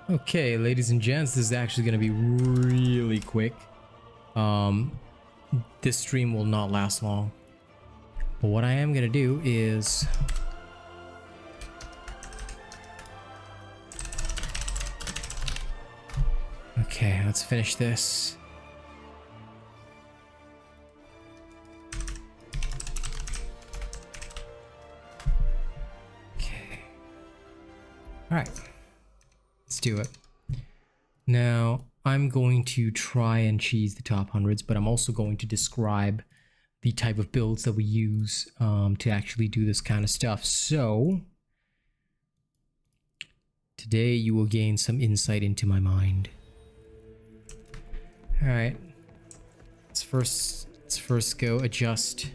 Okay, ladies and gents, this is actually going to be really quick. This stream will not last long. But what I am going to do is... Okay, let's finish this. Okay. Alright. Let's do it. Now, I'm going to try and cheese the top hundreds, but I'm also going to describe the type of builds that we use to actually do this kind of stuff. So, today you will gain some insight into my mind. Alright. Let's first go adjust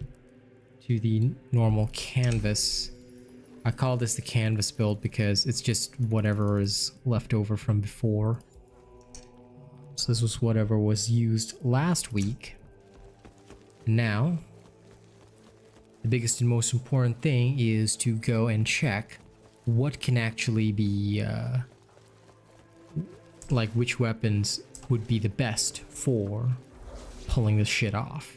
to the normal canvas. I call this the canvas build because it's just whatever is left over from before. So this was whatever was used last week. Now, the biggest and most important thing is to go and check what can actually be, like which weapons would be the best for pulling this shit off.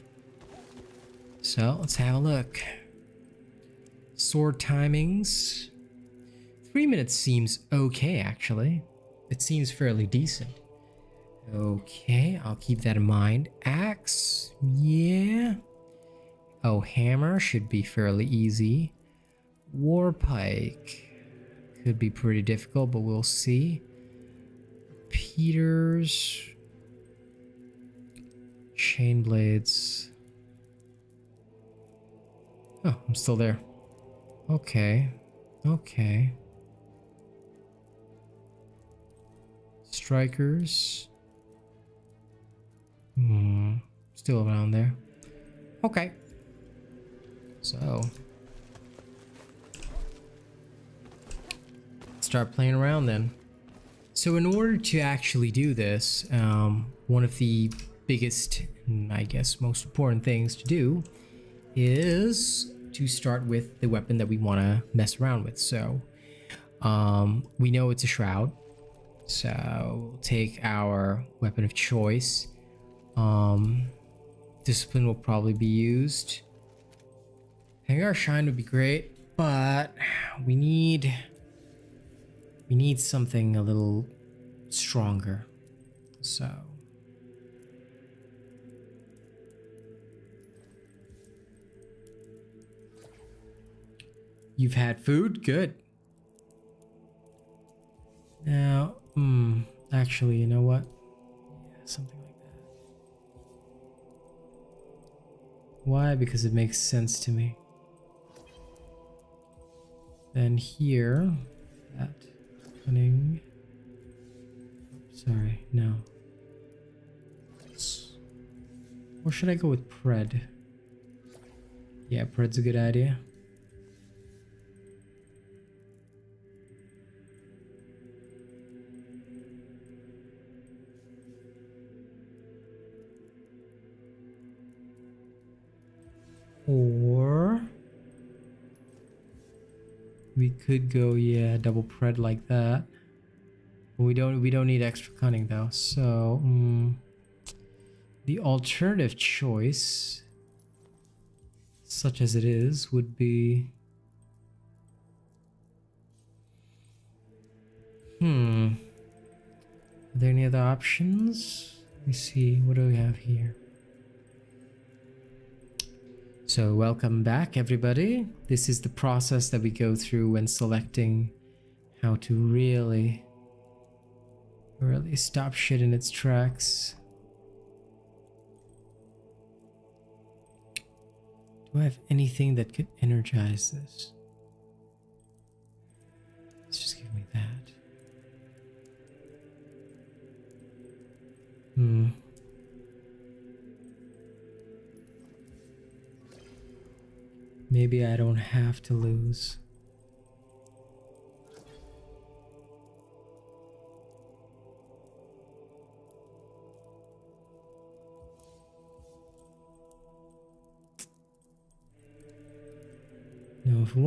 So let's have a look. Sword timings. 3 minutes seems okay, actually. It seems fairly decent. Okay, I'll keep that in mind. Axe, yeah. Oh, hammer should be fairly easy. Warpike could be pretty difficult, but we'll see. Peters. Chain blades. Oh, I'm still there. Okay. Okay. Strikers. Still around there. Okay. So. Start playing around then. So in order to actually do this, one of the biggest, and I guess most important things to do is to start with the weapon that we want to mess around with. So we know it's a shroud, so we'll take our weapon of choice. Discipline will probably be used. Hangar shine would be great, but we need something a little stronger. So you've had food? Good. Now, actually, you know what? Yeah, something like that. Why? Because it makes sense to me. Then here, that cunning. Sorry, no. Or should I go with Pred? Yeah, Pred's a good idea. Or we could go, yeah, double Pred like that. But we don't need extra cunning though. So the alternative choice, such as it is, would be are there any other options? Let me see, what do we have here? So welcome back, everybody. This is the process that we go through when selecting how to really stop shit in its tracks. Do I have anything that could energize this? Let's just give me that. Maybe I don't have to lose. No, if we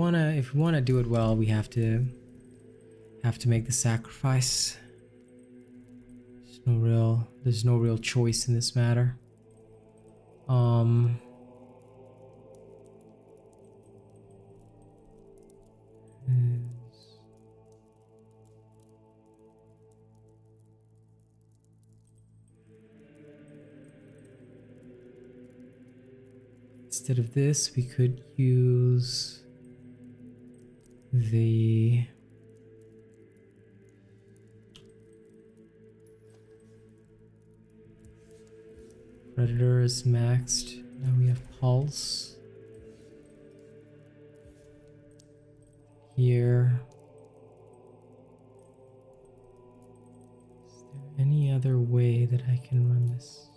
wanna do it well, we have to make the sacrifice. There's no real choice in this matter. Instead of this, we could use the Predator is maxed. Now we have Pulse. Here. Is there any other way that I can run this?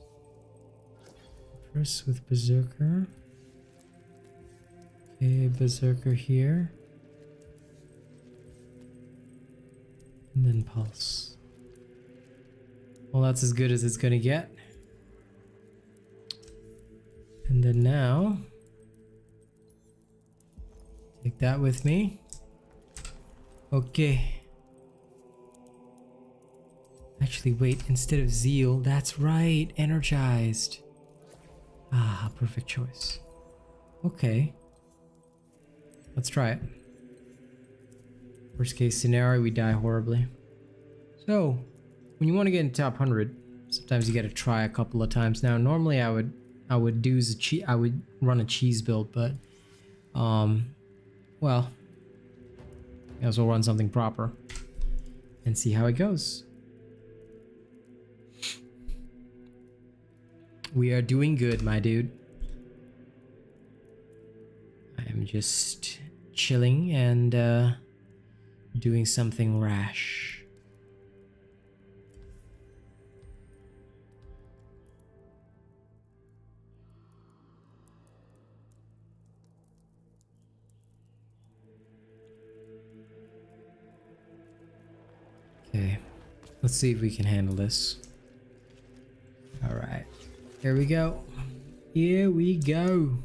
First with Berserker. Okay, Berserker here. And then Pulse. Well, that's as good as it's gonna get. And then now, take that with me. Okay. Actually, wait, instead of Zeal, that's right, Energized. Ah, perfect choice. Okay. Let's try it. Worst case scenario, we die horribly. So, when you want to get in top 100, sometimes you gotta try a couple of times. Now, normally I would run a cheese build, but well, may as well run something proper and see how it goes. We are doing good, my dude. I am just chilling and doing something rash. Okay, let's see if we can handle this. All right, here we go. Here we go.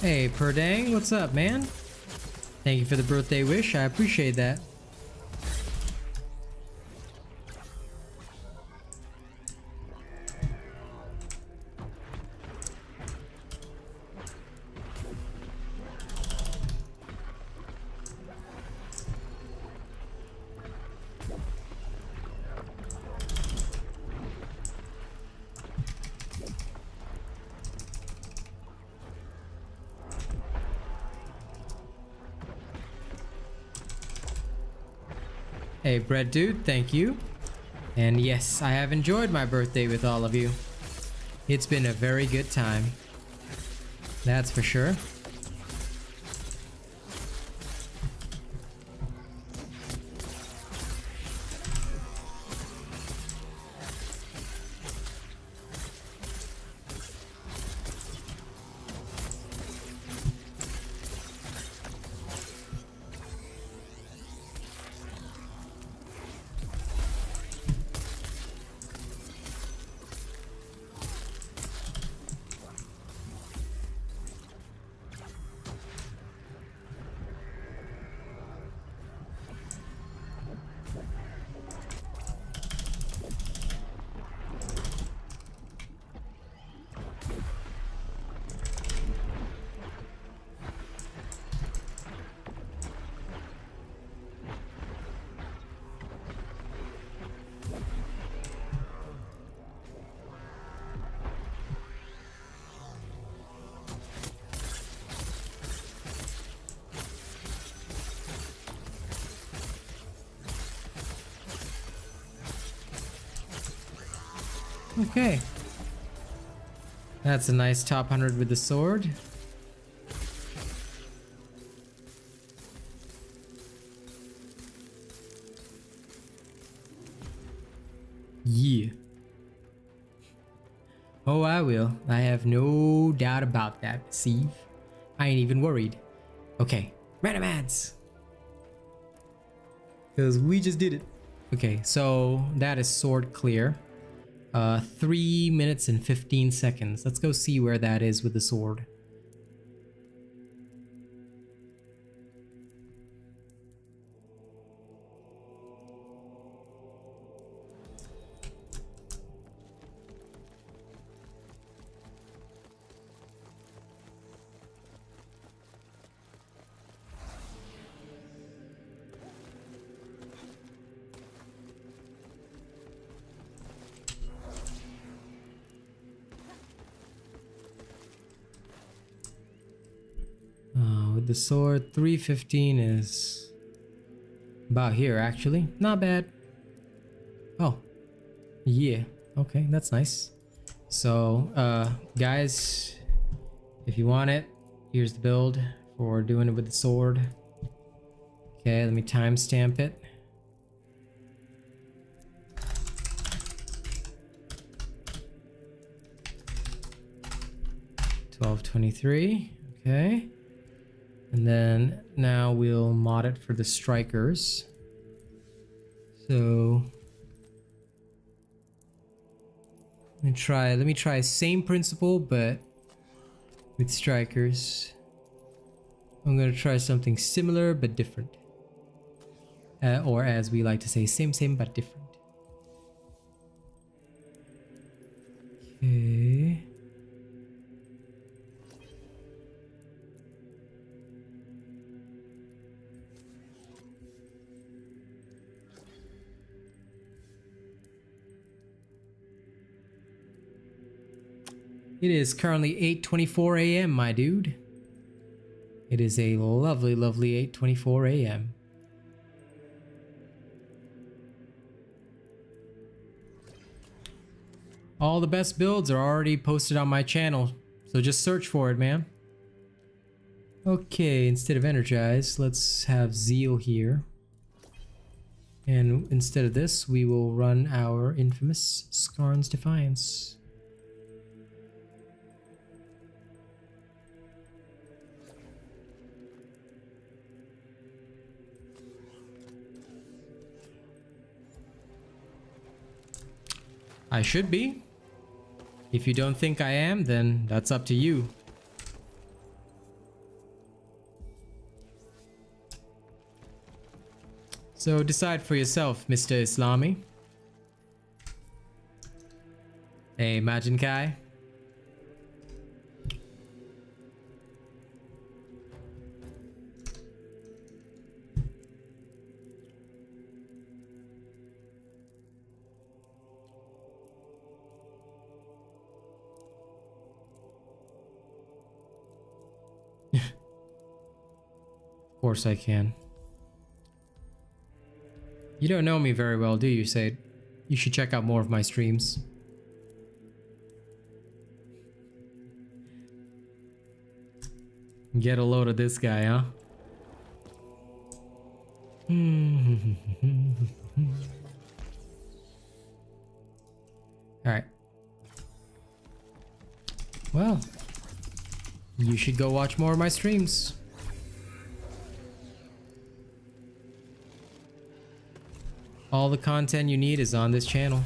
Hey, Perdang, what's up, man? Thank you for the birthday wish. I appreciate that. Hey, Bread Dude, thank you. And yes, I have enjoyed my birthday with all of you. It's been a very good time. That's for sure. Okay. That's a nice top 100 with the sword. Yeah. Oh, I will. I have no doubt about that, Steve. I ain't even worried. Okay, random ads. Because we just did it. Okay, so that is sword clear. 3 minutes and 15 seconds. Let's go see where that is with the sword. With the sword, 315 is about here actually. Not bad. Oh, yeah. Okay, that's nice. So, guys, if you want it, here's the build for doing it with the sword. Okay, let me timestamp it. $12.23. Okay. And then now we'll mod it for the strikers. So let me try same principle but with strikers. I'm gonna try something similar but different. Or as we like to say, same but different. Okay. It is currently 8:24 a.m., my dude. It is a lovely, lovely 8:24 a.m. All the best builds are already posted on my channel, so just search for it, man. Okay, instead of energize, let's have zeal here. And instead of this, we will run our infamous Skarn's Defiance. I should be. If you don't think I am, then that's up to you. So decide for yourself, Mr. Islami. Hey, Majin Kai. Of course I can. You don't know me very well, do you, Said? You should check out more of my streams. Get a load of this guy, huh? Alright. Well, you should go watch more of my streams. All the content you need is on this channel.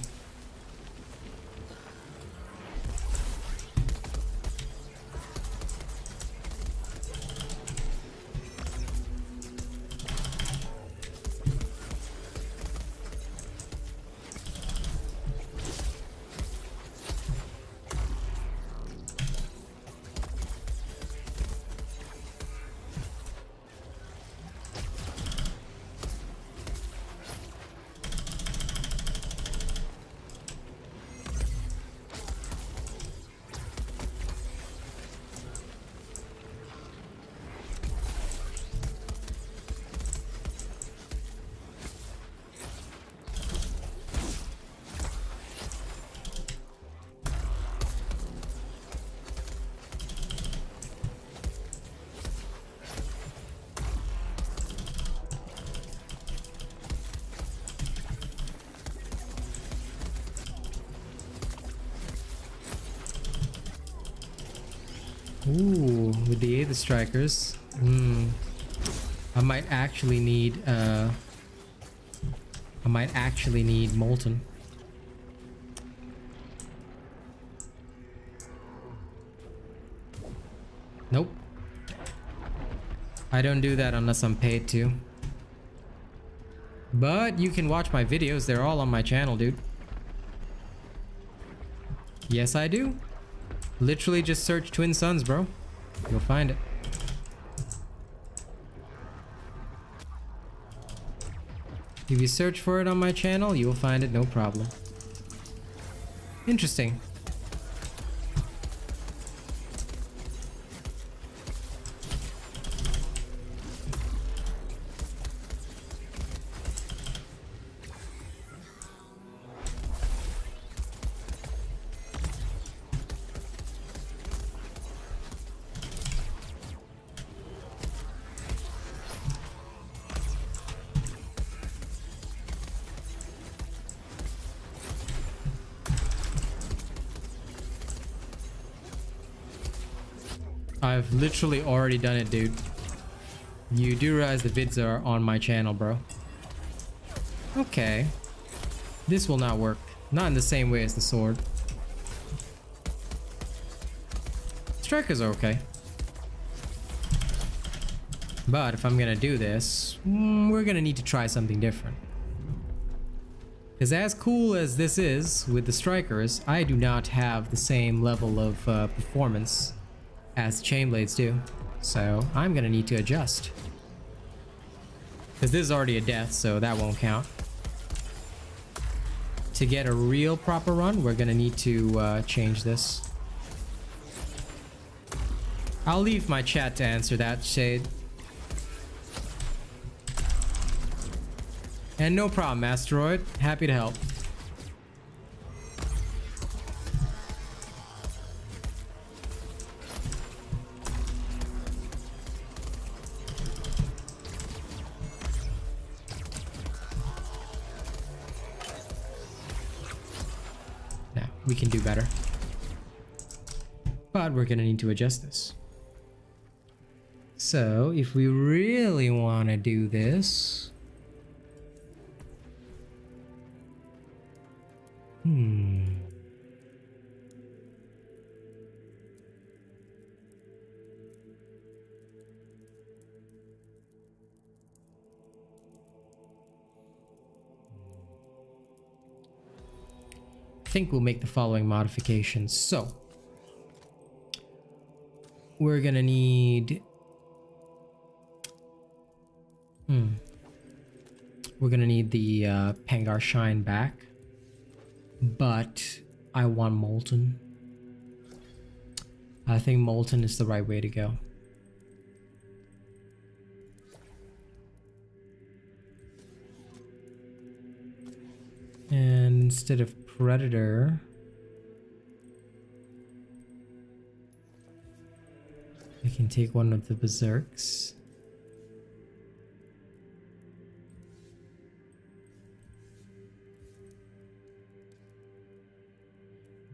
Ooh, with the Aether Strikers. I might actually need Molten. Nope. I don't do that unless I'm paid to. But you can watch my videos. They're all on my channel, dude. Yes, I do. Literally just search Twin Suns, bro. You'll find it. If you search for it on my channel, you'll find it, no problem. Interesting. I've literally already done it, dude. You do realize the vids are on my channel, bro. Okay. This will not work. Not in the same way as the sword. Strikers are okay. But if I'm gonna do this, we're gonna need to try something different. Because as cool as this is with the strikers, I do not have the same level of performance as chain blades do, so I'm gonna need to adjust. Because this is already a death, so that won't count. To get a real proper run, we're gonna need to change this. I'll leave my chat to answer that, Shade. And no problem, Asteroid. Happy to help. We can do better. But we're gonna need to adjust this. So if we really want to do this, I think we'll make the following modifications. So we're gonna need we're gonna need the Pangar Shine back, but I want Molten. I think Molten is the right way to go. And instead of Predator, I can take one of the Berserks.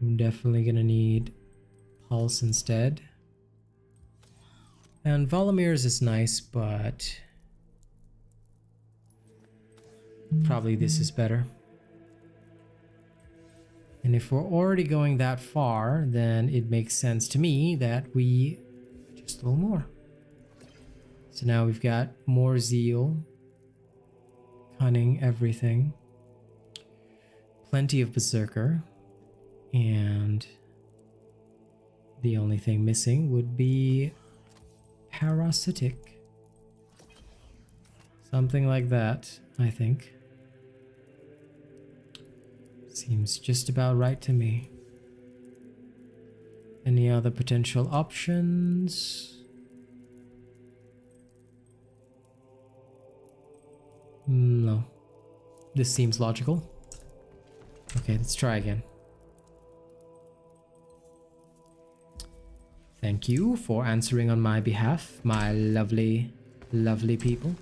I'm definitely gonna need Pulse instead. And Volomir's is nice, but probably this is better. And if we're already going that far, then it makes sense to me that we just a little more. So now we've got more Zeal, Cunning, everything. Plenty of Berserker. And the only thing missing would be Parasitic. Something like that, I think. Seems just about right to me. Any other potential options? No. This seems logical. Okay, let's try again. Thank you for answering on my behalf, my lovely, lovely people.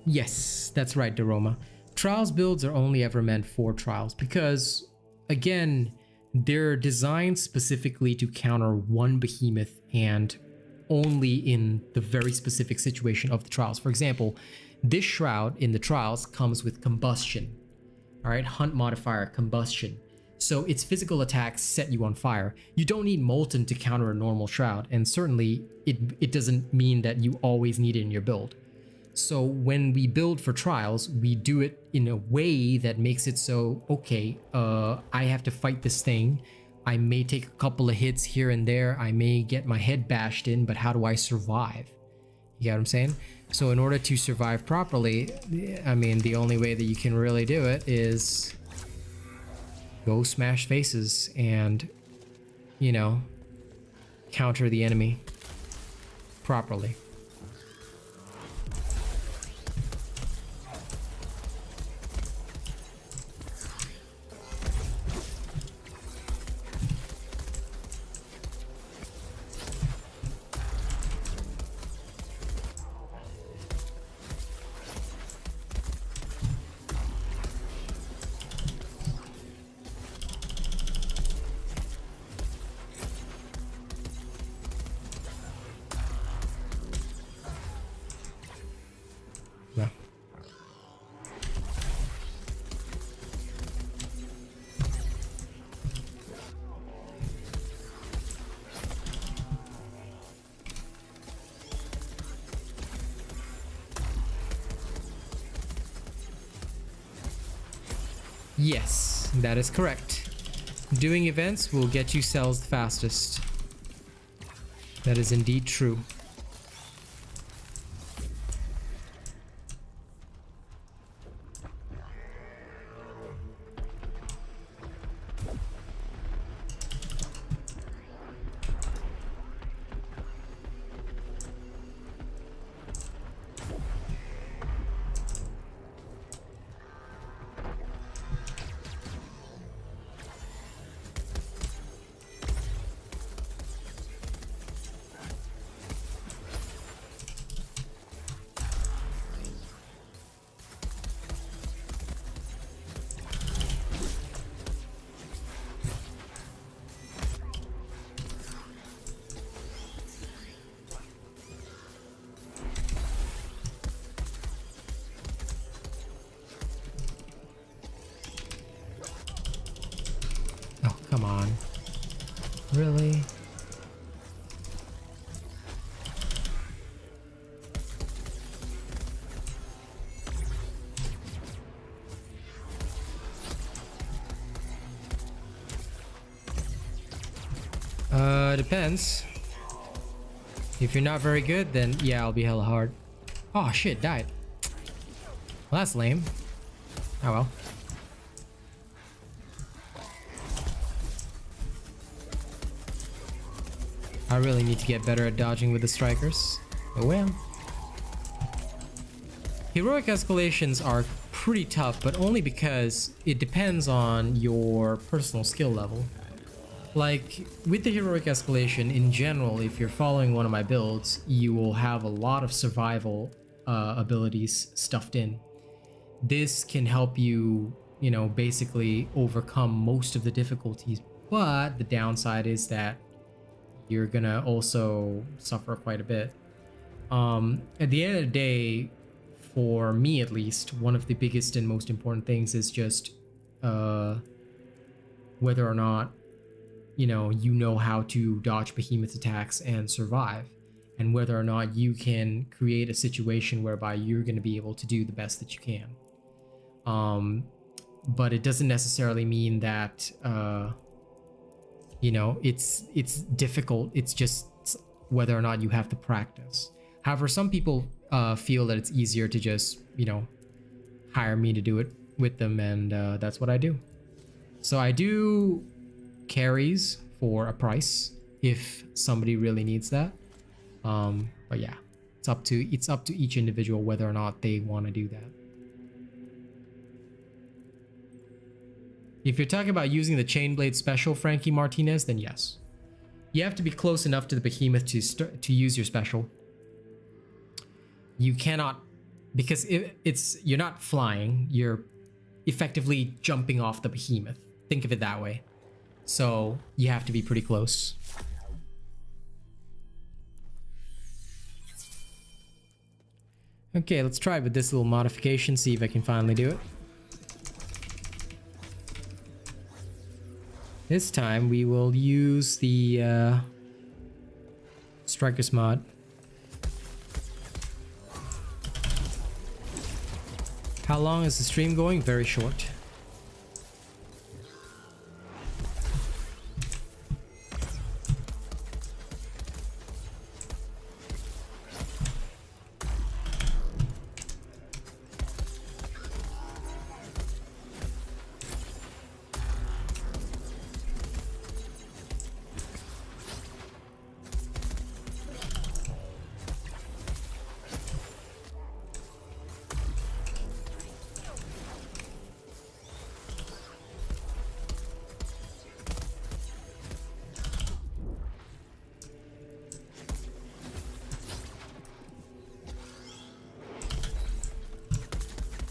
Yes, that's right, Doroma. Trials builds are only ever meant for trials because, again, they're designed specifically to counter one behemoth and only in the very specific situation of the trials. For example, this shroud in the trials comes with combustion. All right, hunt modifier, combustion. So its physical attacks set you on fire. You don't need molten to counter a normal shroud, and certainly it doesn't mean that you always need it in your build. So when we build for trials, we do it in a way that makes it so, okay, I have to fight this thing. I may take a couple of hits here and there. I may get my head bashed in, but how do I survive? You get what I'm saying? So in order to survive properly, I mean, the only way that you can really do it is go smash faces and, you know, counter the enemy properly. No. Yes, that is correct. Doing events will get you cells the fastest. That is indeed true. Oh, come on. Really? Depends. If you're not very good, then yeah, I'll be hella hard. Oh shit, died. Well, that's lame. Oh well. I really need to get better at dodging with the strikers. Oh well. Heroic escalations are pretty tough, but only because it depends on your personal skill level. Like, with the heroic escalation in general, if you're following one of my builds, you will have a lot of survival abilities stuffed in. This can help you, you know, basically overcome most of the difficulties, but the downside is that you're gonna also suffer quite a bit. At the end of the day, for me at least, one of the biggest and most important things is just whether or not you know how to dodge behemoth attacks and survive, and whether or not you can create a situation whereby you're going to be able to do the best that you can. But it doesn't necessarily mean that it's difficult. It's just whether or not you have to practice. However, some people feel that it's easier to just hire me to do it with them, and that's what I do. So I do carries for a price if somebody really needs that, but yeah, it's up to each individual whether or not they want to do that. If you're talking about using the Chainblade special, Frankie Martinez, then yes, you have to be close enough to the behemoth to use your special. You cannot because you're not flying, you're effectively jumping off the behemoth. Think of it that way. So you have to be pretty close. Okay, let's try it with this little modification, see if I can finally do it. This time we will use the Strikers mod. How long is the stream going? Very short.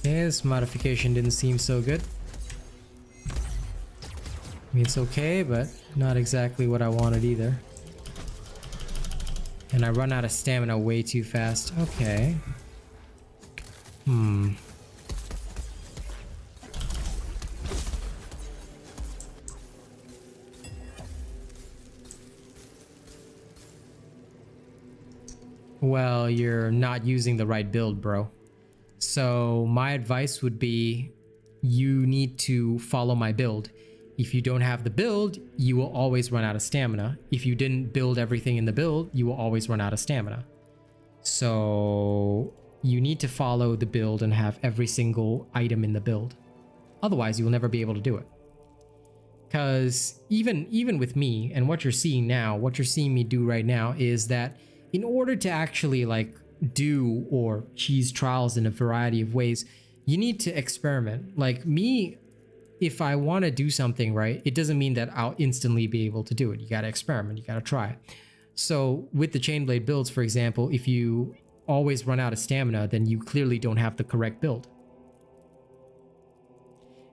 This modification didn't seem so good. I mean, it's okay, but not exactly what I wanted either. And I run out of stamina way too fast. Okay. Well, you're not using the right build, bro. So my advice would be you need to follow my build. If you don't have the build, you will always run out of stamina. If you didn't build everything in the build, you will always run out of stamina. So you need to follow the build and have every single item in the build. Otherwise, you will never be able to do it. Because even with me and what you're seeing now, what you're seeing me do right now is that in order to actually like do or cheese trials in a variety of ways, you need to experiment. Like me, if I want to do something right, it doesn't mean that I'll instantly be able to do it. You got to experiment, you got to try. So with the Chainblade builds, for example, if you always run out of stamina, then you clearly don't have the correct build.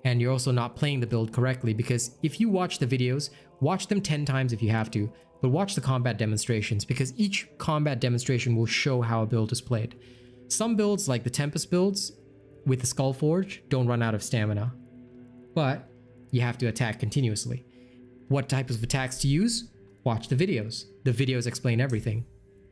And you're also not playing the build correctly, because if you watch the videos, watch them 10 times if you have to, but watch the combat demonstrations, because each combat demonstration will show how a build is played. Some builds, like the Tempest builds with the Skullforge, don't run out of stamina, but you have to attack continuously. What types of attacks to use? Watch the videos. The videos explain everything.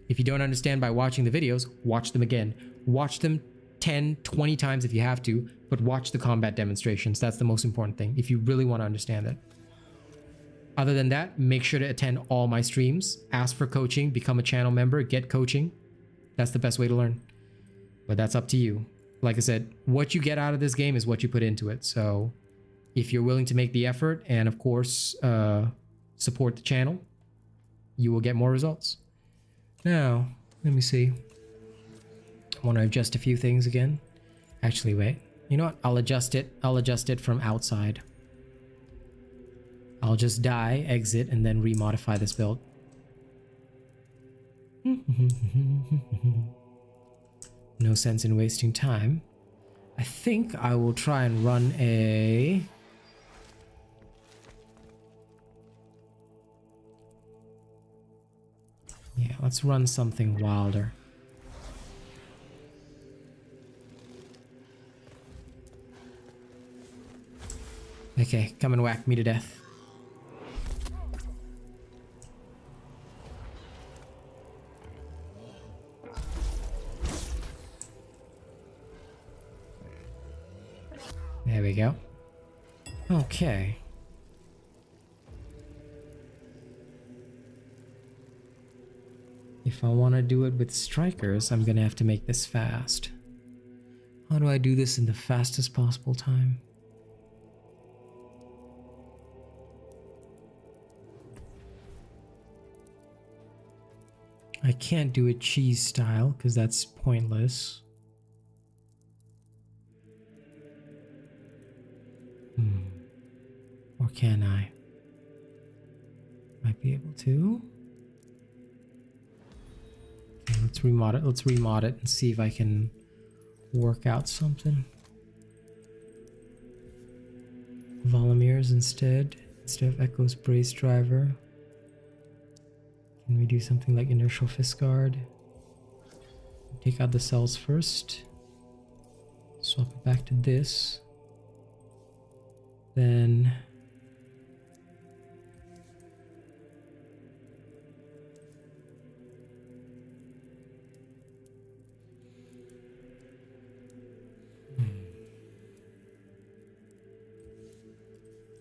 If you don't understand by watching the videos, watch them again. Watch them 10, 20 times if you have to, but watch the combat demonstrations. That's the most important thing if you really want to understand it. Other than that, make sure to attend all my streams, ask for coaching, become a channel member, get coaching. That's the best way to learn. But that's up to you. Like I said, what you get out of this game is what you put into it. So if you're willing to make the effort and of course support the channel, you will get more results. Now, let me see. I want to adjust a few things again. Actually, wait. You know what? I'll adjust it from outside. I'll just die, exit, and then remodify this build. No sense in wasting time. I think I will try and run a... Yeah, let's run something wilder. Okay, come and whack me to death. There we go. Okay. If I want to do it with strikers, I'm gonna have to make this fast. How do I do this in the fastest possible time? I can't do it cheese style because that's pointless. Or can I? Might be able to. Okay, let's remod it. Let's remod it and see if I can work out something. Volumers instead of Echo's brace driver. Can we do something like inertial fist guard? Take out the cells first. Swap it back to this. Then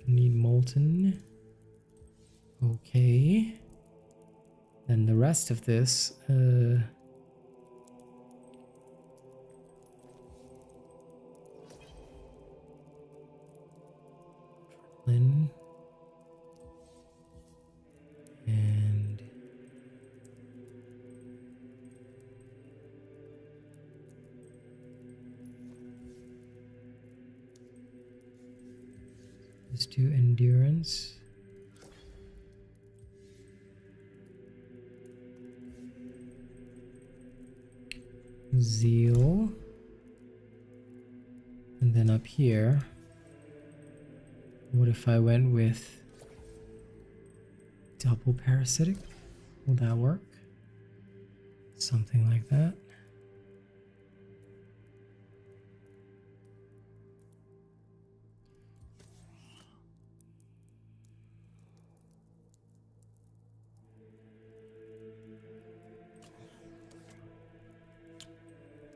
need molten. Okay. Then the rest of this, and let's do endurance. Zeal. And then up here, what if I went with double parasitic? Will that work? Something like that.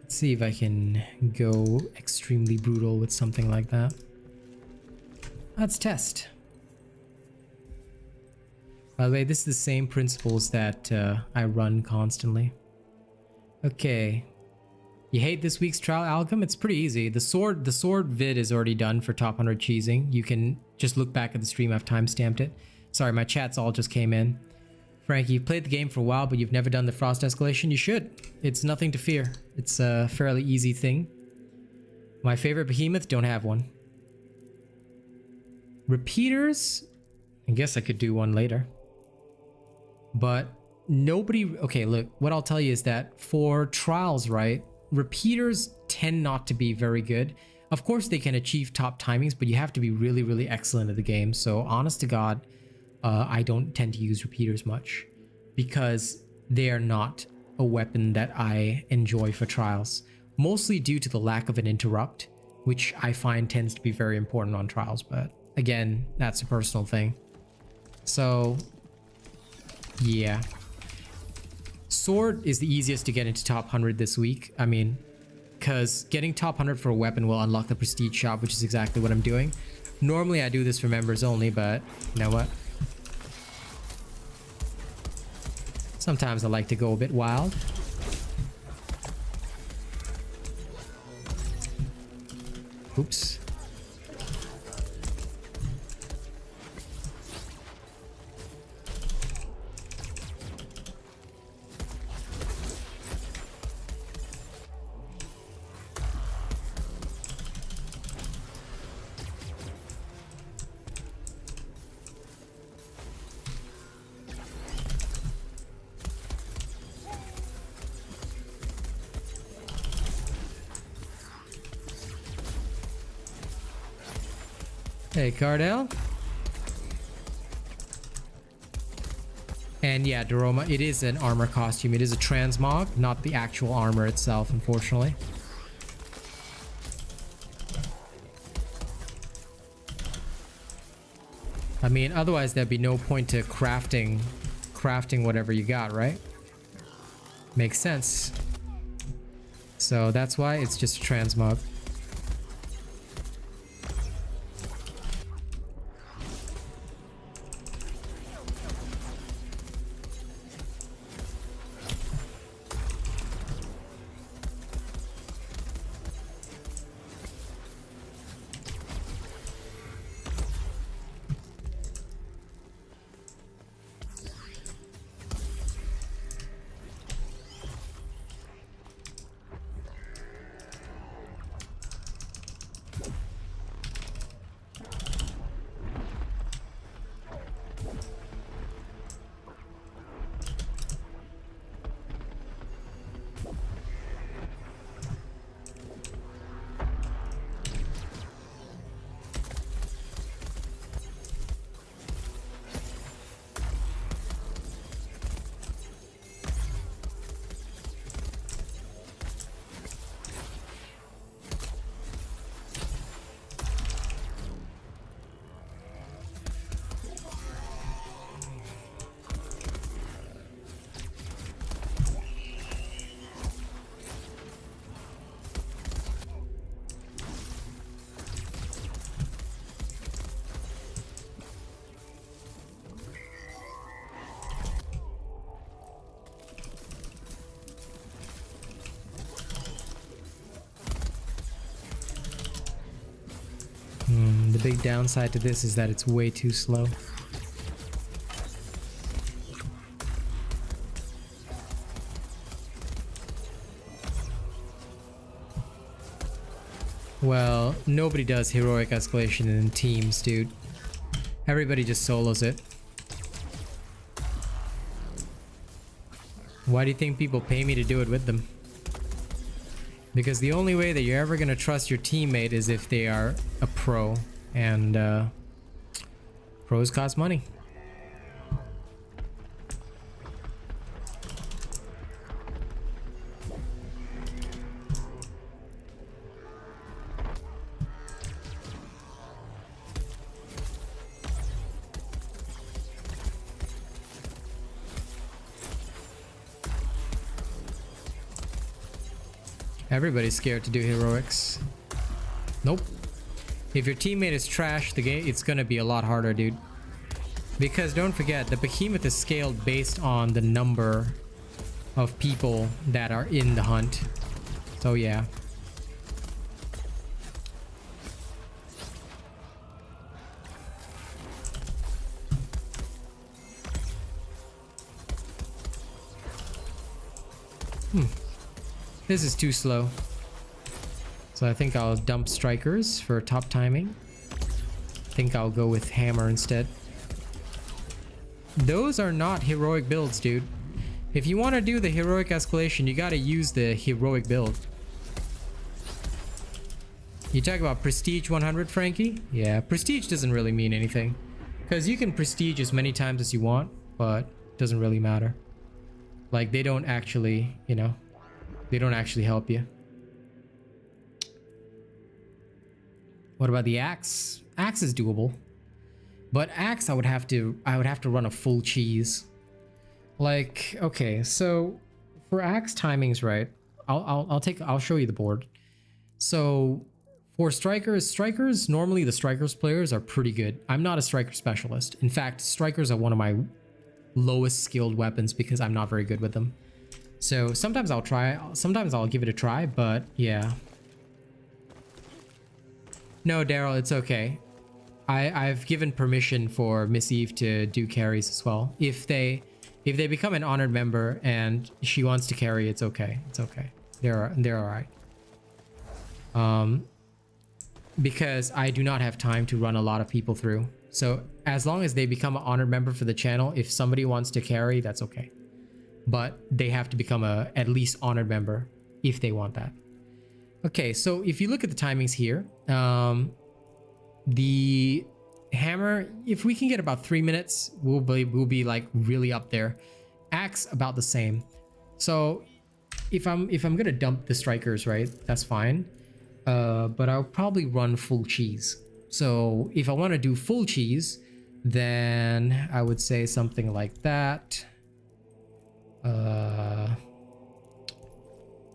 Let's see if I can go extremely brutal with something like that. Let's test. By the way, this is the same principles that I run constantly. Okay. You hate this week's trial alchem? It's pretty easy. The sword vid is already done for top 100 cheesing. You can just look back at the stream. I've timestamped it. Sorry, my chats all just came in. Frankie, you've played the game for a while, but you've never done the frost escalation. You should. It's nothing to fear. It's a fairly easy thing. My favorite behemoth, don't have one. Repeaters, I guess I could do one later. But nobody... Okay, look, what I'll tell you is that for trials, right, repeaters tend not to be very good. Of course, they can achieve top timings, but you have to be really, really excellent at the game. So honest to God, I don't tend to use repeaters much because they are not a weapon that I enjoy for trials, mostly due to the lack of an interrupt, which I find tends to be very important on trials. But again, that's a personal thing. So yeah, sword is the easiest to get into top 100 this week. I mean, because getting top 100 for a weapon will unlock the prestige shop, which is exactly what I'm doing. Normally I do this for members only, but you know what? Sometimes I like to go a bit wild. Oops. Hey, Cardell. And yeah, Doroma, it is an armor costume. It is a transmog, not the actual armor itself, unfortunately. I mean, otherwise there'd be no point to crafting whatever you got, right? Makes sense. So that's why it's just a transmog. big downside to this is that it's way too slow. Well, nobody does heroic escalation in teams, dude. Everybody just solos it. Why do you think people pay me to do it with them? Because the only way that you're ever going to trust your teammate is if they are a pro. And pros cost money. Everybody's scared to do heroics. Nope. If your teammate is trash, the game it's gonna be a lot harder, dude. Because don't forget, the behemoth is scaled based on the number of people that are in the hunt. So yeah. This is too slow. So I think I'll dump strikers for top timing. I think I'll go with hammer instead. Those are not heroic builds, dude. If you want to do the heroic escalation, you gotta use the heroic build. You talk about prestige 100, Frankie? Yeah, prestige doesn't really mean anything. Because you can prestige as many times as you want, but it doesn't really matter. Like, they don't actually, you know, they don't actually help you. What about the axe? Axe is doable. But axe, I would have to run a full cheese. Like, okay, so for axe timings, right? I'll show you the board. So for strikers, normally the strikers players are pretty good. I'm not a striker specialist. In fact, strikers are one of my lowest skilled weapons because I'm not very good with them. So sometimes I'll try, sometimes I'll give it a try, but yeah. No, Daryl, it's okay. I've given permission for Miss Eve to do carries as well. If they become an honored member and she wants to carry, it's okay. It's okay. They're all right. Because I do not have time to run a lot of people through. So as long as they become an honored member for the channel, if somebody wants to carry, that's okay. But they have to become a at least honored member if they want that. Okay, so if you look at the timings here, the hammer, if we can get about 3 minutes, we'll be like really up there. Axe about the same. So if I'm gonna dump the strikers, right, that's fine. But I'll probably run full cheese. So if I want to do full cheese, then I would say something like that.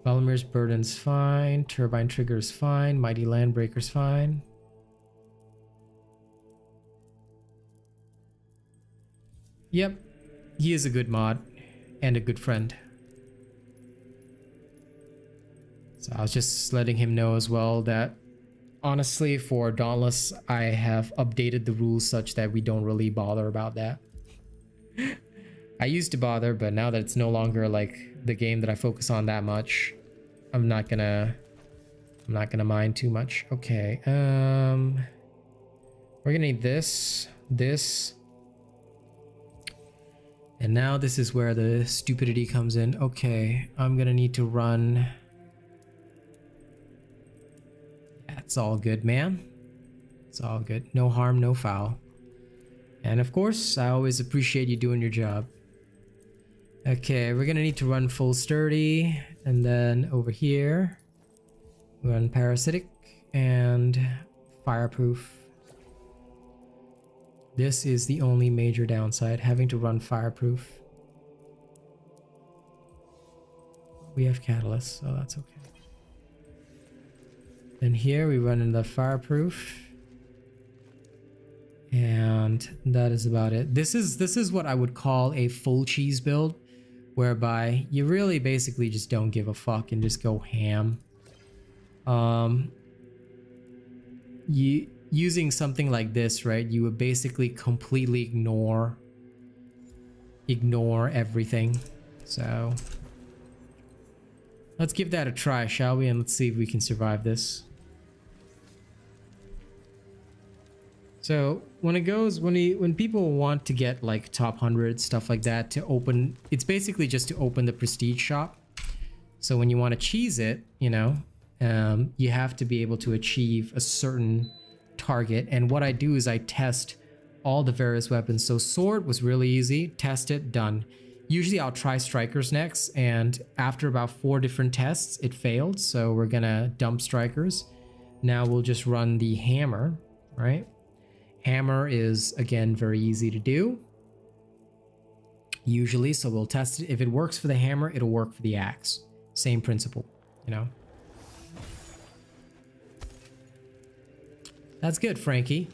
Valomir's Burden's fine. Turbine Trigger's fine. Mighty Landbreaker's fine. Yep, he is a good mod and a good friend. So I was just letting him know as well that honestly for Dauntless, I have updated the rules such that we don't really bother about that. I used to bother, but now that it's no longer like the game that I focus on that much, I'm not gonna mind too much. Okay, we're gonna need this, and now this is where the stupidity comes in. Okay, I'm gonna need to run. It's all good, man. It's all good. No harm, no foul. And of course, I always appreciate you doing your job. Okay, we're gonna need to run full sturdy, and then over here run parasitic and fireproof. This is the only major downside, having to run fireproof. We have catalyst, so that's okay. Then here we run in the fireproof. And that is about it. This is what I would call a full cheese build, whereby you really basically just don't give a fuck and just go ham. using something like this, right, you would basically completely ignore everything. So let's give that a try, shall we? And let's see if we can survive this. So when people want to get like top 100 stuff like that to open, it's basically just to open the prestige shop. So when you want to cheese it, you know, you have to be able to achieve a certain target. And what I do is I test all the various weapons. So sword was really easy, test it, done. Usually I'll try strikers next, and after about 4 different tests it failed, so we're gonna dump strikers. Now we'll just run the hammer, right? Hammer is again very easy to do usually, so we'll test it. If it works for the hammer, it'll work for the axe. Same principle, you know. That's good, Frankie.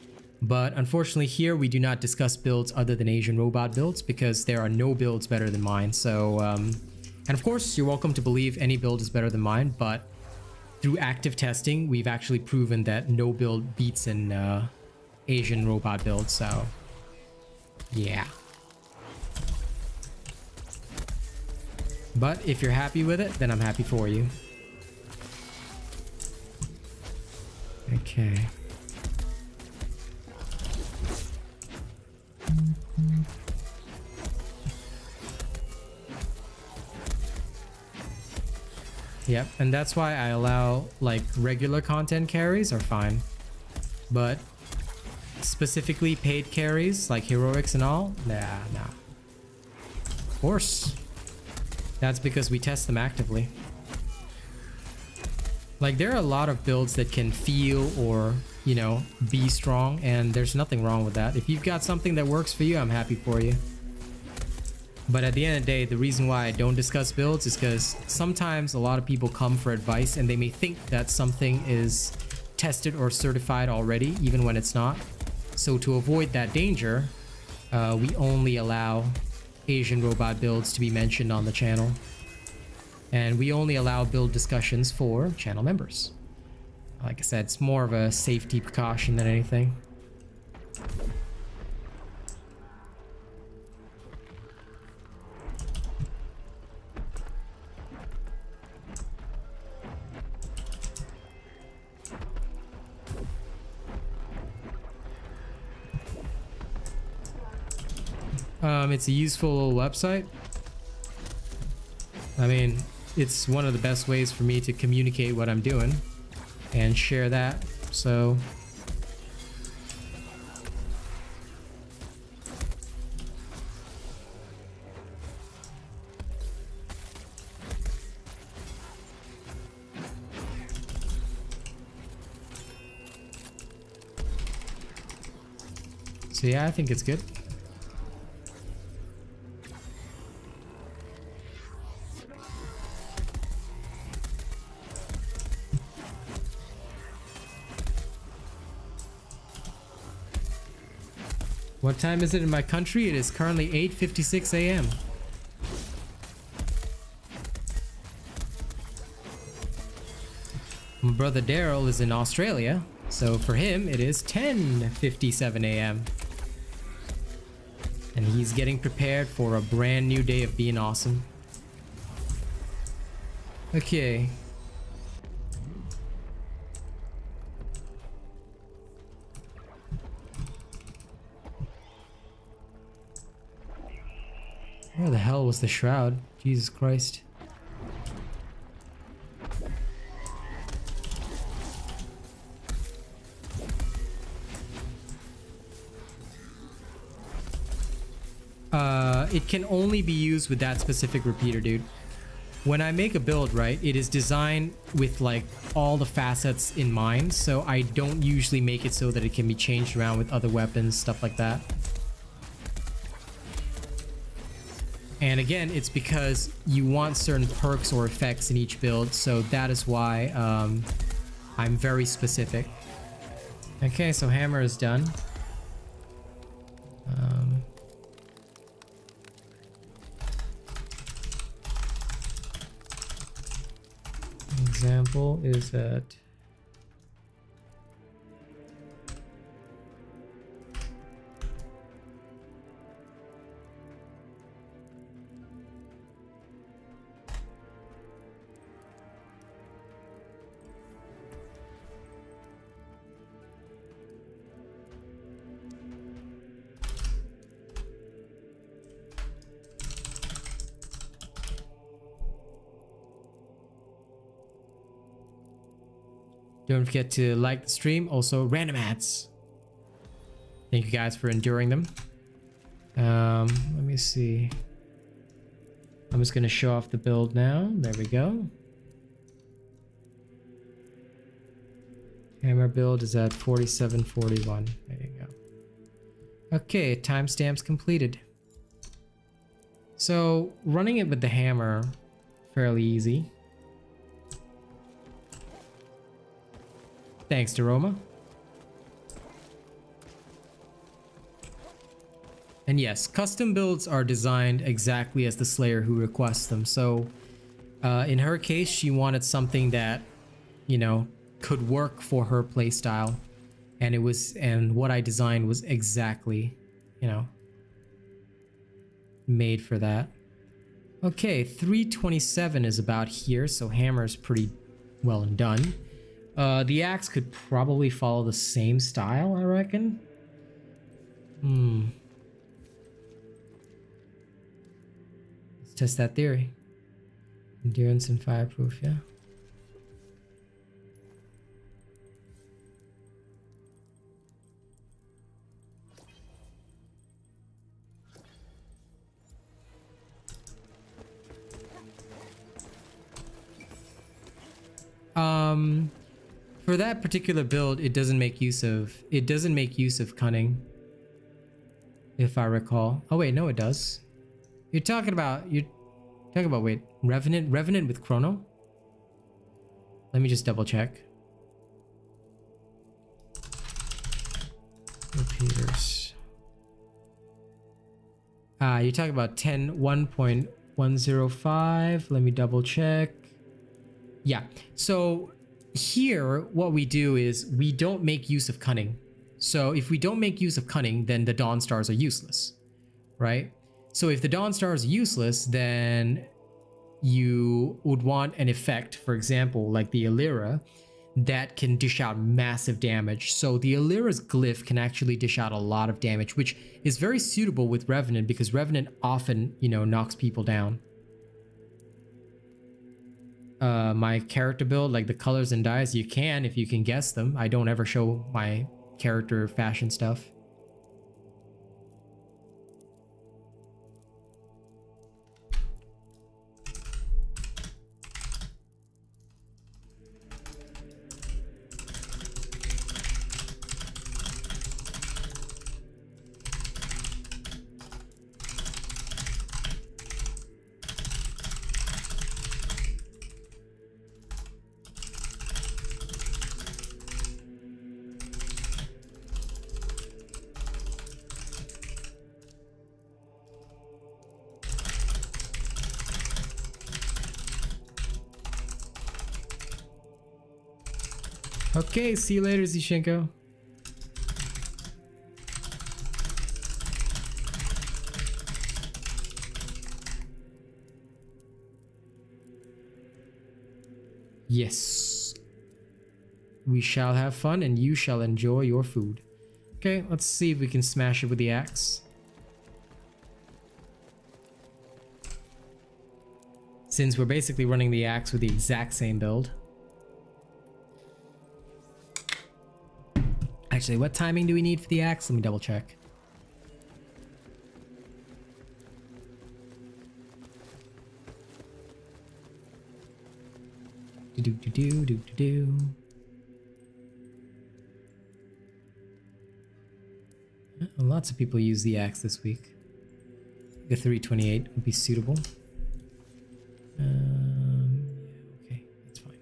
But unfortunately here we do not discuss builds other than Asian robot builds, because there are no builds better than mine. So and of course you're welcome to believe any build is better than mine, but through active testing we've actually proven that no build beats an Asian robot build. So yeah. But if you're happy with it, then I'm happy for you. Okay. Yep, and that's why I allow like regular content carries are fine, but specifically paid carries like heroics and all, nah. Of course, that's because we test them actively. Like there are a lot of builds that can feel or, you know, be strong, and there's nothing wrong with that. If you've got something that works for you, I'm happy for you. But at the end of the day, the reason why I don't discuss builds is because sometimes a lot of people come for advice and they may think that something is tested or certified already, even when it's not. So to avoid that danger, we only allow Asian robot builds to be mentioned on the channel. And we only allow build discussions for channel members. Like I said, it's more of a safety precaution than anything. It's a useful website. I mean, it's one of the best ways for me to communicate what I'm doing and share that. So yeah, I think it's good. What time is it in my country? It is currently 8:56 a.m. My brother Daryl is in Australia, so for him it is 10:57 a.m. And he's getting prepared for a brand new day of being awesome. Okay. Where the hell was the shroud? Jesus Christ. It can only be used with that specific repeater, dude. When I make a build, right, it is designed with like all the facets in mind, so I don't usually make it so that it can be changed around with other weapons, stuff like that. And again, it's because you want certain perks or effects in each build, so that is why I'm very specific. Okay, so hammer is done. Example is at Don't forget to like the stream. Also, random ads. Thank you guys for enduring them. Let me see. I'm just going to show off the build now. There we go. Hammer build is at 4741. There you go. Okay, timestamps completed. So running it with the hammer, fairly easy. Thanks to Roma. And yes, custom builds are designed exactly as the Slayer who requests them. So in her case, she wanted something that, you know, could work for her playstyle. And what I designed was exactly, you know, made for that. Okay, 327 is about here, so hammer's pretty well and done. The axe could probably follow the same style, I reckon. Let's test that theory. Endurance and fireproof, yeah. For that particular build, it doesn't make use of cunning, if I recall. Oh wait, no, it does. You're talking about wait, Revenant with Chrono? Let me just double check. Repeaters. You're talking about 1.105. Let me double check. Yeah, so here what we do is we don't make use of cunning. So if we don't make use of cunning, then the Dawn Stars are useless, right? So if the Dawn Stars are useless, then you would want an effect, for example, like the Illyra, that can dish out massive damage. So the Illyra's glyph can actually dish out a lot of damage, which is very suitable with Revenant because Revenant often, you know, knocks people down. My character build, like the colors and dyes, you can if you can guess them. I don't ever show my character fashion stuff. Okay, see you later, Zishenko. Yes. We shall have fun and you shall enjoy your food. Okay, let's see if we can smash it with the axe. Since we're basically running the axe with the exact same build. Actually, what timing do we need for the axe? Let me double check. Lots of people use the axe this week. The 328 would be suitable. Okay, that's fine.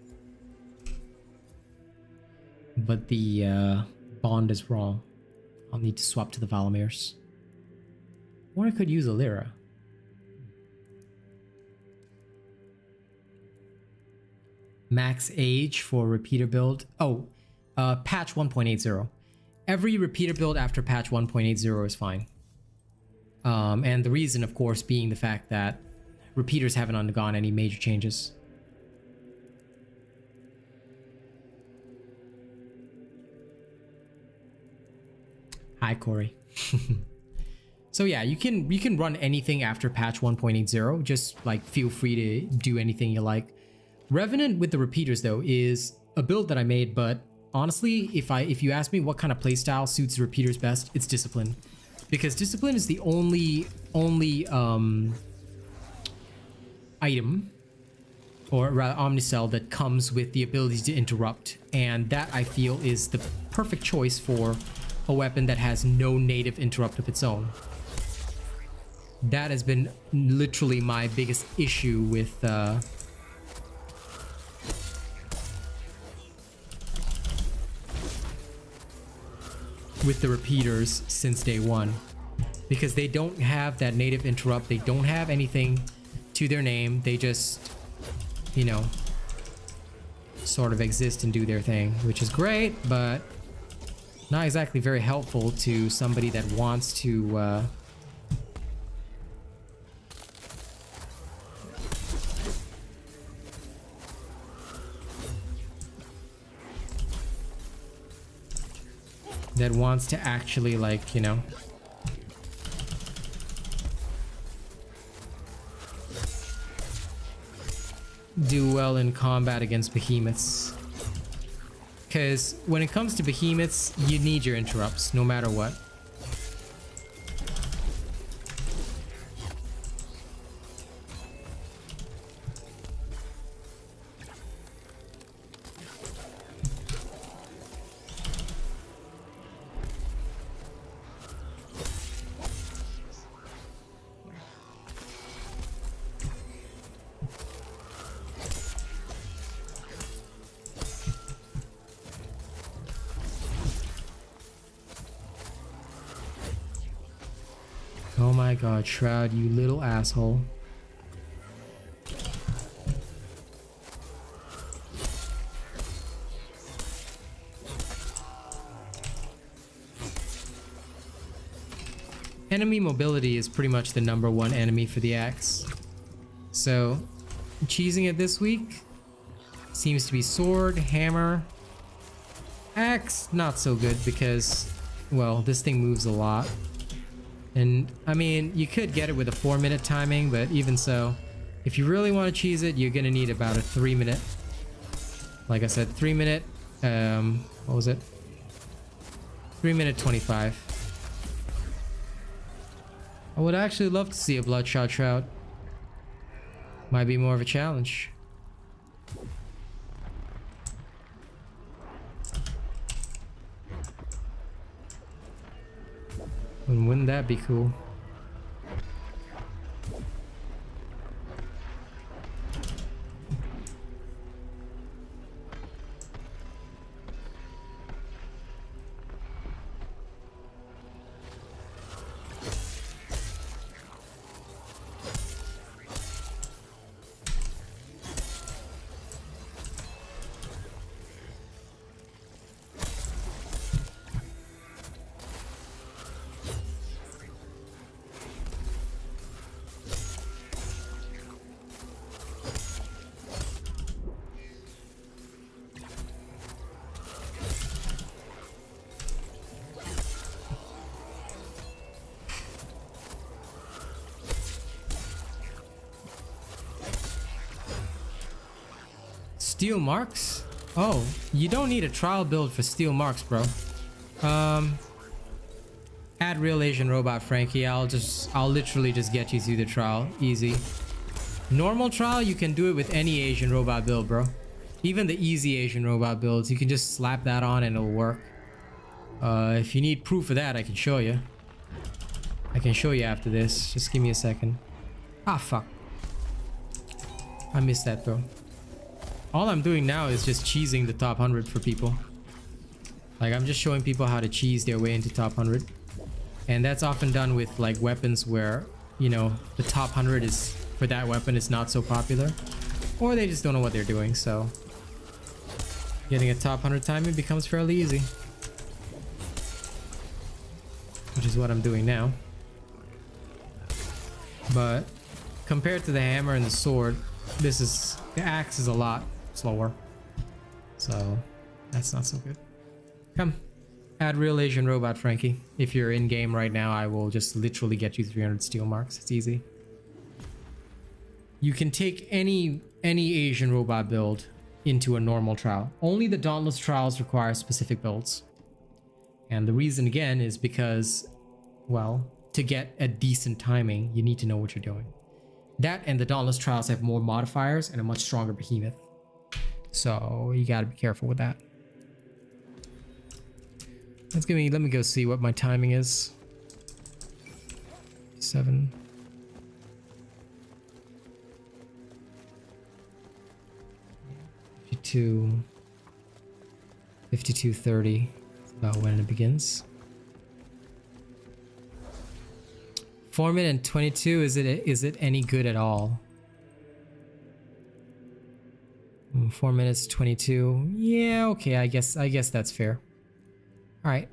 But the bond is wrong. I'll need to swap to the Valamirs. Or I could use a Lyra. Max age for repeater build. Oh, patch 1.80. Every repeater build after patch 1.80 is fine. And the reason, of course, being the fact that repeaters haven't undergone any major changes. Hi, Corey. So yeah, you can run anything after patch 1.80. Just like feel free to do anything you like. Revenant with the repeaters though is a build that I made, but honestly, if you ask me what kind of playstyle suits the repeaters best, it's discipline, because discipline is the only item, or rather omnicell, that comes with the ability to interrupt, and that I feel is the perfect choice for a weapon that has no native interrupt of its own. That has been literally my biggest issue with the repeaters since day one, because they don't have that native interrupt. They don't have anything to their name. They just, you know, sort of exist and do their thing, which is great, but not exactly very helpful to somebody that wants to actually, like, you know, do well in combat against behemoths. Because when it comes to behemoths, you need your interrupts no matter what. Oh my god, Shroud, you little asshole. Enemy mobility is pretty much the #1 enemy for the axe. So, cheesing it this week seems to be sword, hammer. Axe, not so good because, well, this thing moves a lot. And I mean, you could get it with a 4-minute timing, but even so, if you really want to cheese it, you're gonna need about a 3-minute. Like I said, 3-minute, what was it? 3-minute 25. I would actually love to see a Bloodshot Shroud. Might be more of a challenge. And wouldn't that be cool? Steel marks? Oh, you don't need a trial build for steel marks, bro. Add RealAsianRobot, Frankie. I'll literally just get you through the trial. Easy. Normal trial, you can do it with any Asian robot build, bro. Even the easy Asian robot builds, you can just slap that on and it'll work. If you need proof of that, I can show you. I can show you after this. Just give me a second. Ah, fuck. I missed that, bro. All I'm doing now is just cheesing the top 100 for people. Like, I'm just showing people how to cheese their way into top 100. And that's often done with, like, weapons where, you know, the top 100 is, for that weapon, is not so popular. Or they just don't know what they're doing, so getting a top 100 timing becomes fairly easy. Which is what I'm doing now. But compared to the hammer and the sword, the axe is a lot slower. So that's not so good. Come, add RealAsianRobot, Frankie. If you're in game right now, I will just literally get you 300 steel marks. It's easy. You can take any Asian robot build into a normal trial. Only the Dauntless trials require specific builds. And the reason again is because, well, to get a decent timing, you need to know what you're doing. That and the Dauntless trials have more modifiers and a much stronger behemoth. So you gotta be careful with that. Let me go see what my timing is. 7. to 52:30 is about when it begins. 4 minutes and 22, is it any good at all? 4 minutes 22. Yeah, okay, I guess that's fair. All right.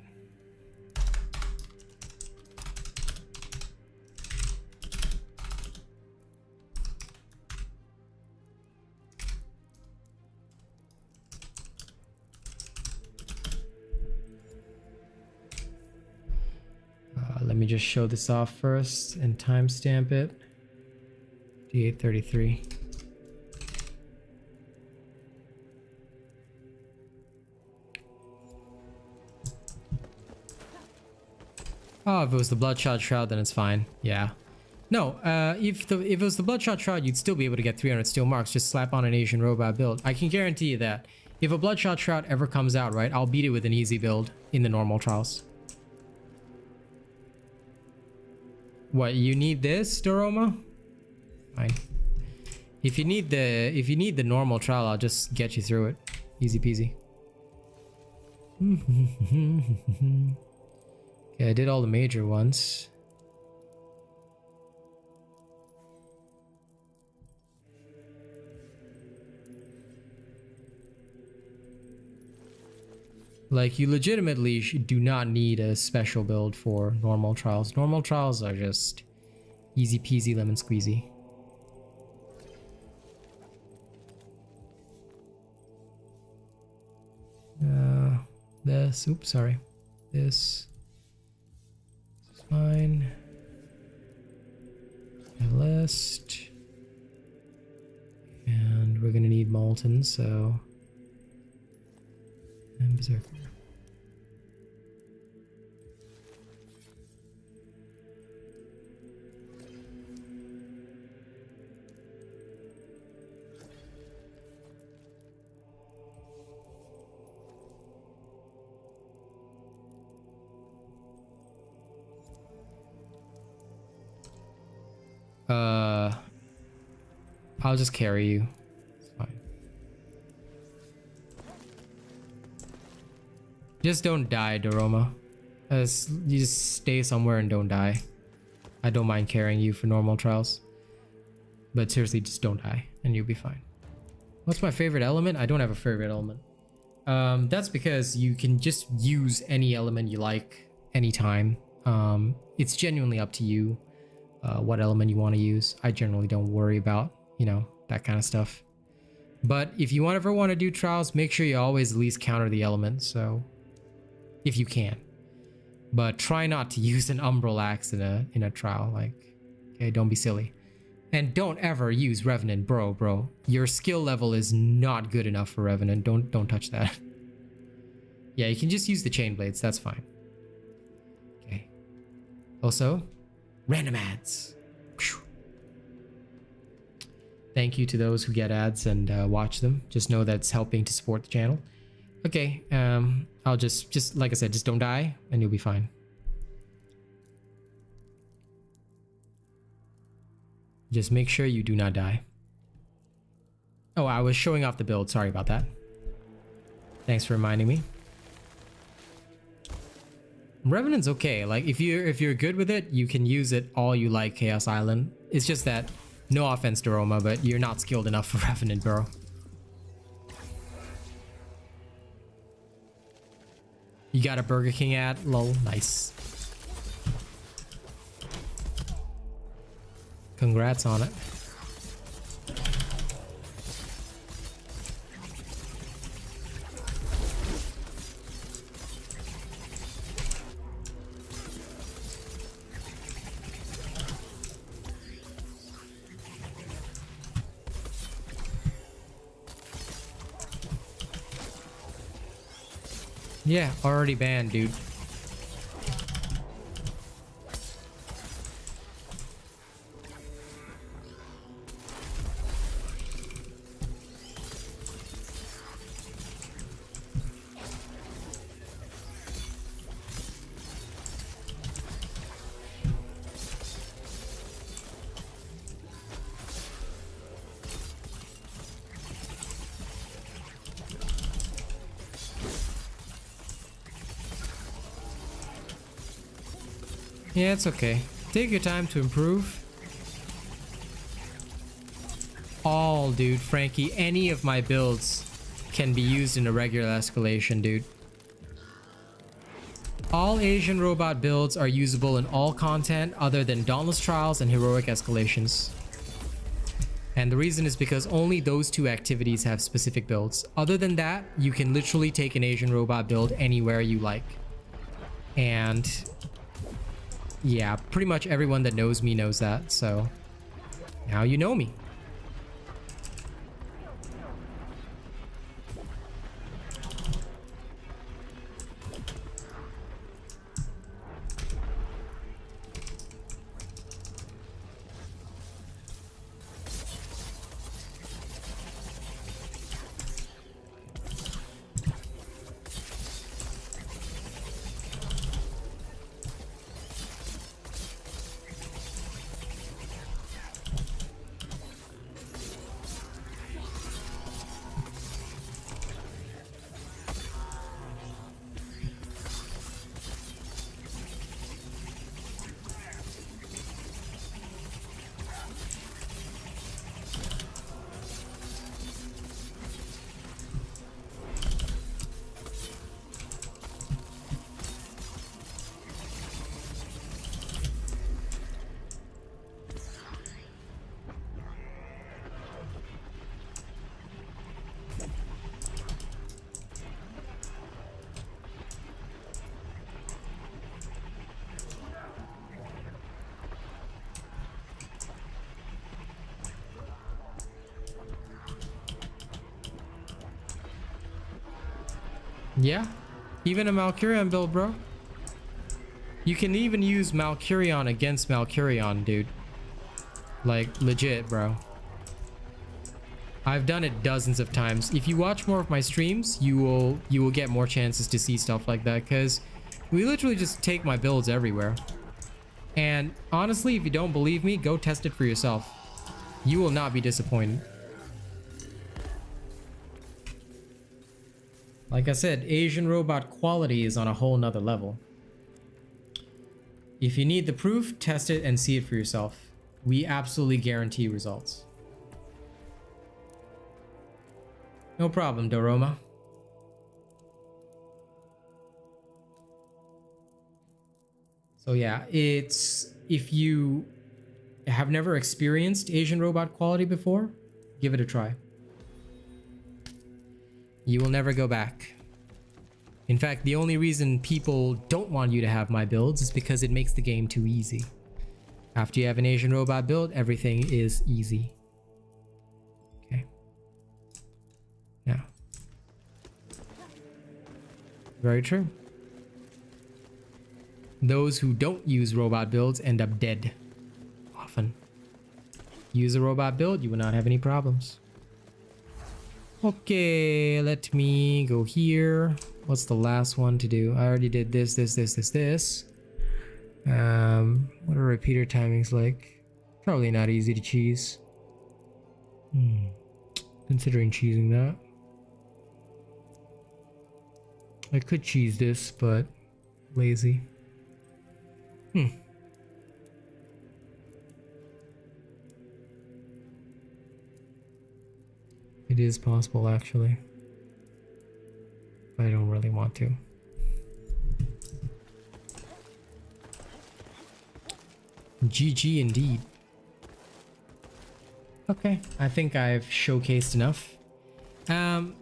Let me just show this off first and timestamp it. D833. Oh, if it was the Bloodshot Shroud, then it's fine. Yeah. No, if it was the Bloodshot Shroud, you'd still be able to get 300 steel marks. Just slap on an Asian robot build. I can guarantee you that. If a Bloodshot Shroud ever comes out, right, I'll beat it with an easy build in the normal trials. What, you need this, Doroma? Fine. If you need the normal trial, I'll just get you through it. Easy peasy. Okay, I did all the major ones. Like, you legitimately do not need a special build for normal trials. Normal trials are just easy peasy lemon squeezy. Oops, sorry. This is fine. My list. And we're gonna need Molten, so. And Berserker. I'll just carry you. It's fine. Just don't die, Doroma. You just stay somewhere and don't die. I don't mind carrying you for normal trials. But seriously, just don't die and you'll be fine. What's my favorite element? I don't have a favorite element. That's because you can just use any element you like anytime. It's genuinely up to you what element you want to use. I generally don't worry about, you know, that kind of stuff. But if you ever want to do trials, make sure you always at least counter the element, so if you can. But try not to use an Umbral Axe in a trial, like, okay, don't be silly. And don't ever use Revenant, bro. Your skill level is not good enough for Revenant. Don't touch that. Yeah, you can just use the chain blades, that's fine. Okay. Also, random ads. Whew. Thank you to those who get ads and watch them. Just know that's helping to support the channel. Okay, I'll just like I said, just don't die and you'll be fine. Just make sure you do not die. Oh, I was showing off the build. Sorry about that. Thanks for reminding me. Revenant's okay. Like, if you're good with it, you can use it all you like, Chaos Island. It's just that, no offense to Roma, but you're not skilled enough for Revenant, bro. You got a Burger King ad? Lol, nice. Congrats on it. Yeah, already banned, dude. Yeah, it's okay. Take your time to improve. All, dude, Frankie, any of my builds can be used in a regular escalation, dude. All Asian robot builds are usable in all content other than Dauntless Trials and Heroic Escalations. And the reason is because only those two activities have specific builds. Other than that, you can literally take an Asian robot build anywhere you like. And yeah, pretty much everyone that knows me knows that, so now you know me. Yeah, even a Malcurion build, bro. You can even use Malcurion against Malcurion, dude. Like, legit, bro. I've done it dozens of times. If you watch more of my streams, you will get more chances to see stuff like that, because we literally just take my builds everywhere. And honestly, if you don't believe me, go test it for yourself. You will not be disappointed. Like I said, Asian robot quality is on a whole nother level. If you need the proof, test it and see it for yourself. We absolutely guarantee results. No problem, Doroma. So yeah, it's, if you have never experienced Asian robot quality before, give it a try. You will never go back. In fact, the only reason people don't want you to have my builds is because it makes the game too easy. After you have an Asian robot build, everything is easy. Okay. Now. Very true. Those who don't use robot builds end up dead. Often. Use a robot build, you will not have any problems. Okay, let me go here. What's the last one to do? I already did this. What are repeater timings like? Probably not easy to cheese. Considering cheesing that. I could cheese this, but lazy. It is possible, actually. But I don't really want to. GG indeed. Okay, I think I've showcased enough.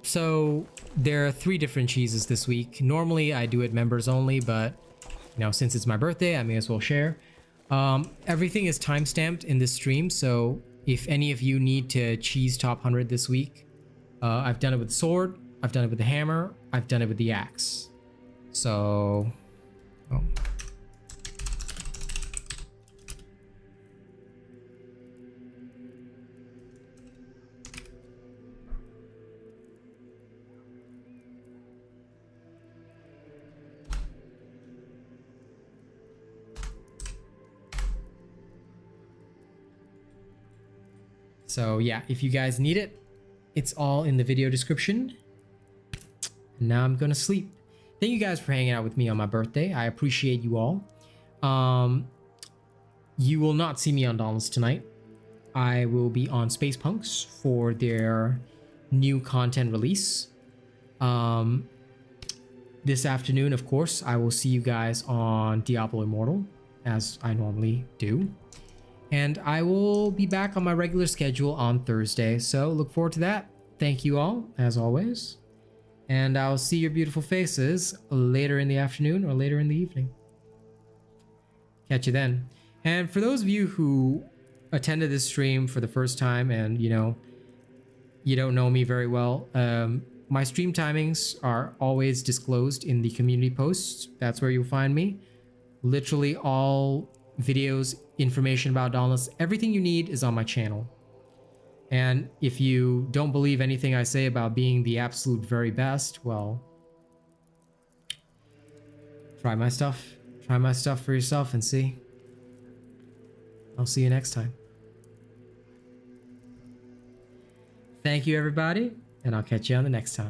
So there are 3 different cheeses this week. Normally I do it members only, but you know, since it's my birthday, I may as well share. Everything is timestamped in this stream, so if any of you need to cheese top 100 this week, I've done it with the sword, I've done it with the hammer, I've done it with the axe. So, oh. So yeah, if you guys need it, it's all in the video description. And now I'm gonna sleep. Thank you guys for hanging out with me on my birthday. I appreciate you all. You will not see me on Dauntless tonight. I will be on Space Punks for their new content release. This afternoon, of course, I will see you guys on Diablo Immortal, as I normally do. And I will be back on my regular schedule on Thursday, so look forward to that. Thank you all, as always. And I'll see your beautiful faces later in the afternoon or later in the evening. Catch you then. And for those of you who attended this stream for the first time and, you know, you don't know me very well, my stream timings are always disclosed in the community posts. That's where you'll find me. Literally all videos, information about Dauntless, everything you need is on my channel. And if you don't believe anything I say about being the absolute very best, well, try my stuff. Try my stuff for yourself and see. I'll see you next time. Thank you, everybody, and I'll catch you on the next time.